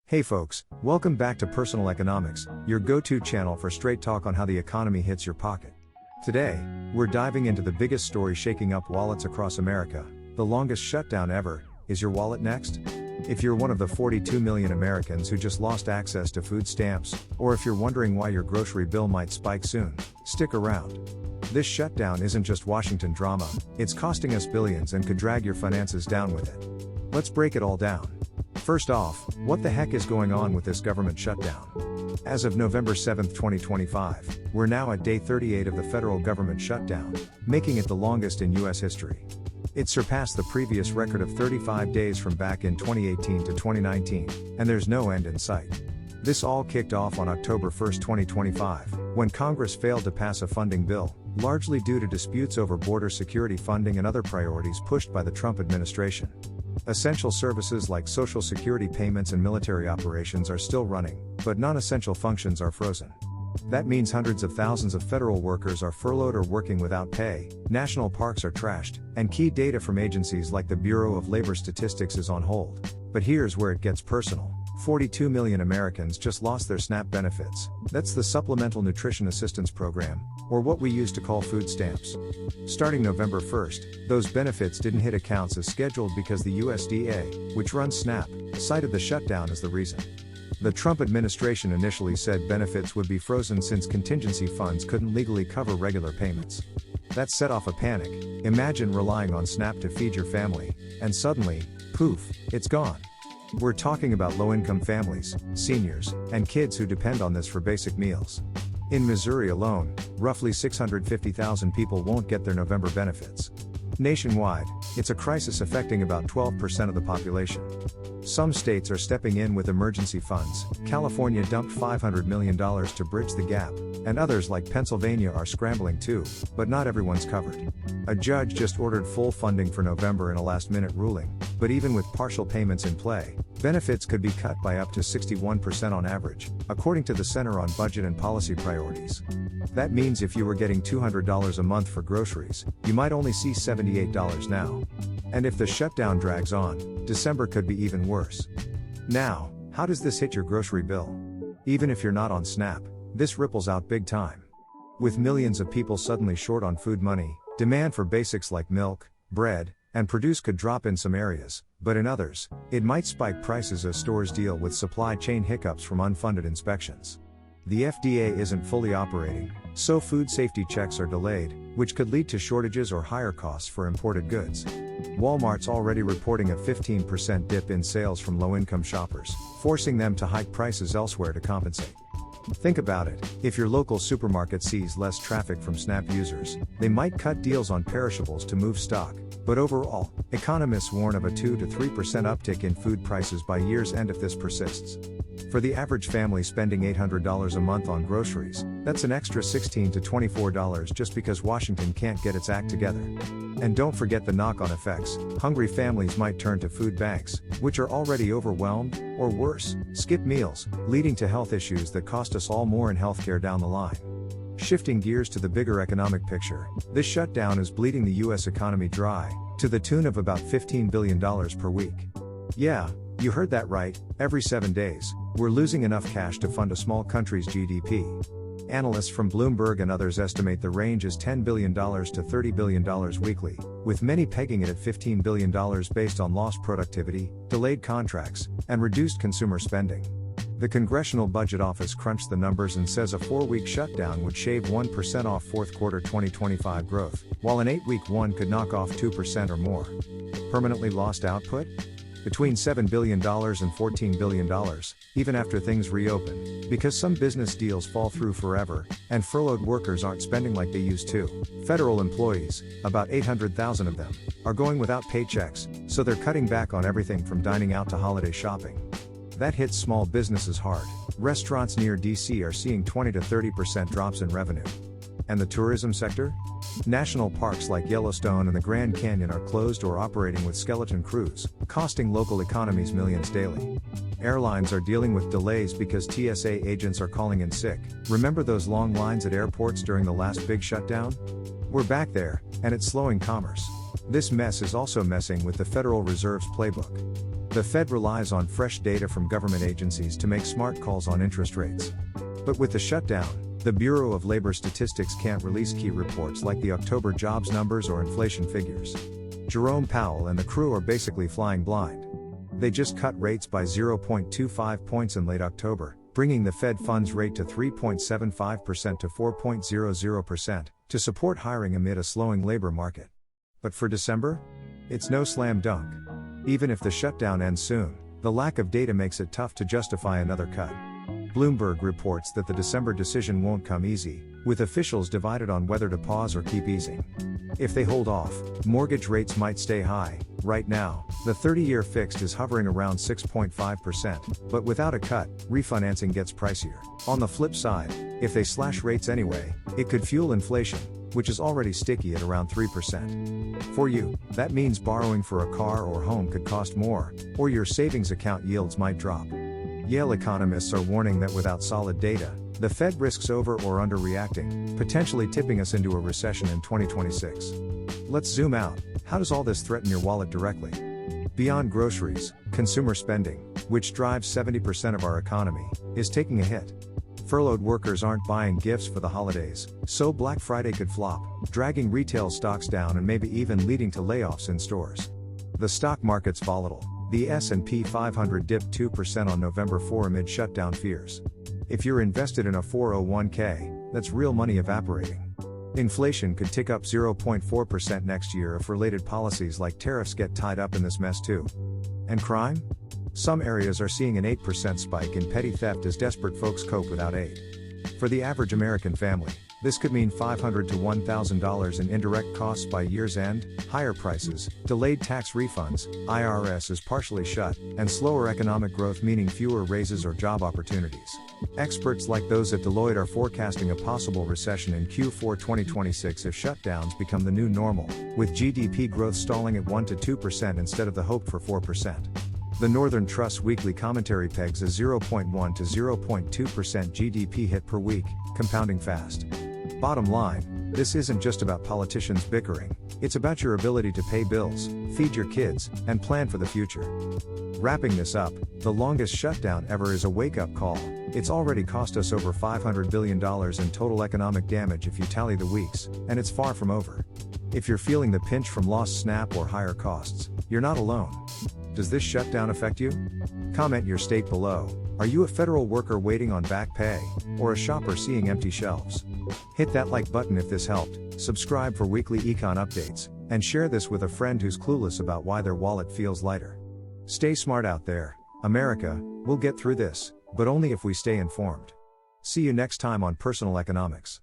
Hey folks, welcome back to Personal Economics, your go-to channel for straight talk on how the economy hits your pocket. Today, we're diving into the biggest story shaking up wallets across America. The longest shutdown ever. Is your wallet next? If you're one of the 42 million Americans who just lost access to food stamps, or if you're wondering why your grocery bill might spike soon, stick around. This shutdown isn't just Washington drama, it's costing us billions and could drag your finances down with it. Let's break it all down. First off, what the heck is going on with this government shutdown? As of November 7, 2025, we're now at day 38 of the federal government shutdown, making it the longest in U.S. history. It surpassed the previous record of 35 days from back in 2018 to 2019, and there's no end in sight. This all kicked off on October 1, 2025, when Congress failed to pass a funding bill, largely due to disputes over border security funding and other priorities pushed by the Trump administration. Essential services like Social Security payments and military operations are still running, but non-essential functions are frozen. That means hundreds of thousands of federal workers are furloughed or working without pay, national parks are trashed, and key data from agencies like the Bureau of Labor Statistics is on hold. But here's where it gets personal. 42 million Americans just lost their SNAP benefits. That's the Supplemental Nutrition Assistance Program, or what we used to call food stamps. Starting November 1st, those benefits didn't hit accounts as scheduled because the USDA, which runs SNAP, cited the shutdown as the reason. The Trump administration initially said benefits would be frozen since contingency funds couldn't legally cover regular payments. That set off a panic. Imagine relying on SNAP to feed your family, and suddenly, poof, it's gone. We're talking about low-income families, seniors, and kids who depend on this for basic meals. In Missouri alone, roughly 650,000 people won't get their November benefits. Nationwide, it's a crisis affecting about 12% of the population. Some states are stepping in with emergency funds. California dumped $500 million to bridge the gap, and others like Pennsylvania are scrambling too, but not everyone's covered. A judge just ordered full funding for November in a last-minute ruling, but even with partial payments in play, benefits could be cut by up to 61% on average, according to the Center on Budget and Policy Priorities. That means if you were getting $200 a month for groceries, you might only see $78 now. And if the shutdown drags on, December could be even worse. Now, how does this hit your grocery bill? Even if you're not on SNAP, this ripples out big time. With millions of people suddenly short on food money, demand for basics like milk, bread, and produce could drop in some areas, but in others, it might spike prices as stores deal with supply chain hiccups from unfunded inspections. The FDA isn't fully operating, so food safety checks are delayed, which could lead to shortages or higher costs for imported goods. Walmart's already reporting a 15% dip in sales from low-income shoppers, forcing them to hike prices elsewhere to compensate. Think about it, if your local supermarket sees less traffic from SNAP users, they might cut deals on perishables to move stock, but overall, economists warn of a 2 to 3% uptick in food prices by year's end if this persists. For the average family spending $800 a month on groceries, that's an extra $16 to $24 just because Washington can't get its act together. And don't forget the knock-on effects. Hungry families might turn to food banks, which are already overwhelmed, or worse, skip meals, leading to health issues that cost us all more in healthcare down the line. Shifting gears to the bigger economic picture, this shutdown is bleeding the U.S. economy dry, to the tune of about $15 billion per week. Yeah, you heard that right, every 7 days, we're losing enough cash to fund a small country's GDP. Analysts from Bloomberg and others estimate the range is $10 billion to $30 billion weekly, with many pegging it at $15 billion based on lost productivity, delayed contracts, and reduced consumer spending. The Congressional Budget Office crunched the numbers and says a 4-week shutdown would shave 1% off fourth quarter 2025 growth, while an 8-week one could knock off 2% or more. Permanently lost output? Between $7 billion and $14 billion, even after things reopen, because some business deals fall through forever, and furloughed workers aren't spending like they used to. Federal employees, about 800,000 of them, are going without paychecks, so they're cutting back on everything from dining out to holiday shopping. That hits small businesses hard. Restaurants near DC are seeing 20 to 30% drops in revenue. And the tourism sector? National parks like Yellowstone and the Grand Canyon are closed or operating with skeleton crews, costing local economies millions daily. Airlines are dealing with delays because TSA agents are calling in sick. Remember those long lines at airports during the last big shutdown? We're back there, and it's slowing commerce. This mess is also messing with the Federal Reserve's playbook. The Fed relies on fresh data from government agencies to make smart calls on interest rates. But with the shutdown, the Bureau of Labor Statistics can't release key reports like the October jobs numbers or inflation figures. Jerome Powell and the crew are basically flying blind. They just cut rates by 0.25 points in late October, bringing the Fed funds rate to 3.75% to 4.00% to support hiring amid a slowing labor market. But for December? It's no slam dunk. Even if the shutdown ends soon, the lack of data makes it tough to justify another cut. Bloomberg reports that the December decision won't come easy, with officials divided on whether to pause or keep easing. If they hold off, mortgage rates might stay high. Right now, the 30-year fixed is hovering around 6.5%, but without a cut, refinancing gets pricier. On the flip side, if they slash rates anyway, it could fuel inflation, which is already sticky at around 3%. For you, that means borrowing for a car or home could cost more, or your savings account yields might drop. Yale economists are warning that without solid data, the Fed risks over or underreacting, potentially tipping us into a recession in 2026. Let's zoom out. How does all this threaten your wallet directly? Beyond groceries, consumer spending, which drives 70% of our economy, is taking a hit. Furloughed workers aren't buying gifts for the holidays, so Black Friday could flop, dragging retail stocks down and maybe even leading to layoffs in stores. The stock market's volatile. The S&P 500 dipped 2% on November 4 amid shutdown fears. If you're invested in a 401k, that's real money evaporating. Inflation could tick up 0.4% next year if related policies like tariffs get tied up in this mess too. And crime? Some areas are seeing an 8% spike in petty theft as desperate folks cope without aid. For the average American family, this could mean $500 to $1,000 in indirect costs by year's end, higher prices, delayed tax refunds, IRS is partially shut, and slower economic growth meaning fewer raises or job opportunities. Experts like those at Deloitte are forecasting a possible recession in Q4 2026 if shutdowns become the new normal, with GDP growth stalling at 1 to 2% instead of the hoped for 4%. The Northern Trust's weekly commentary pegs a 0.1 to 0.2% GDP hit per week, compounding fast. Bottom line, this isn't just about politicians bickering, it's about your ability to pay bills, feed your kids, and plan for the future. Wrapping this up, the longest shutdown ever is a wake-up call. It's already cost us over $500 billion in total economic damage if you tally the weeks, and it's far from over. If you're feeling the pinch from lost SNAP or higher costs, you're not alone. Does this shutdown affect you? Comment your state below. Are you a federal worker waiting on back pay, or a shopper seeing empty shelves? Hit that like button if this helped, subscribe for weekly econ updates, and share this with a friend who's clueless about why their wallet feels lighter. Stay smart out there, America. We'll get through this, but only if we stay informed. See you next time on Personal Economics.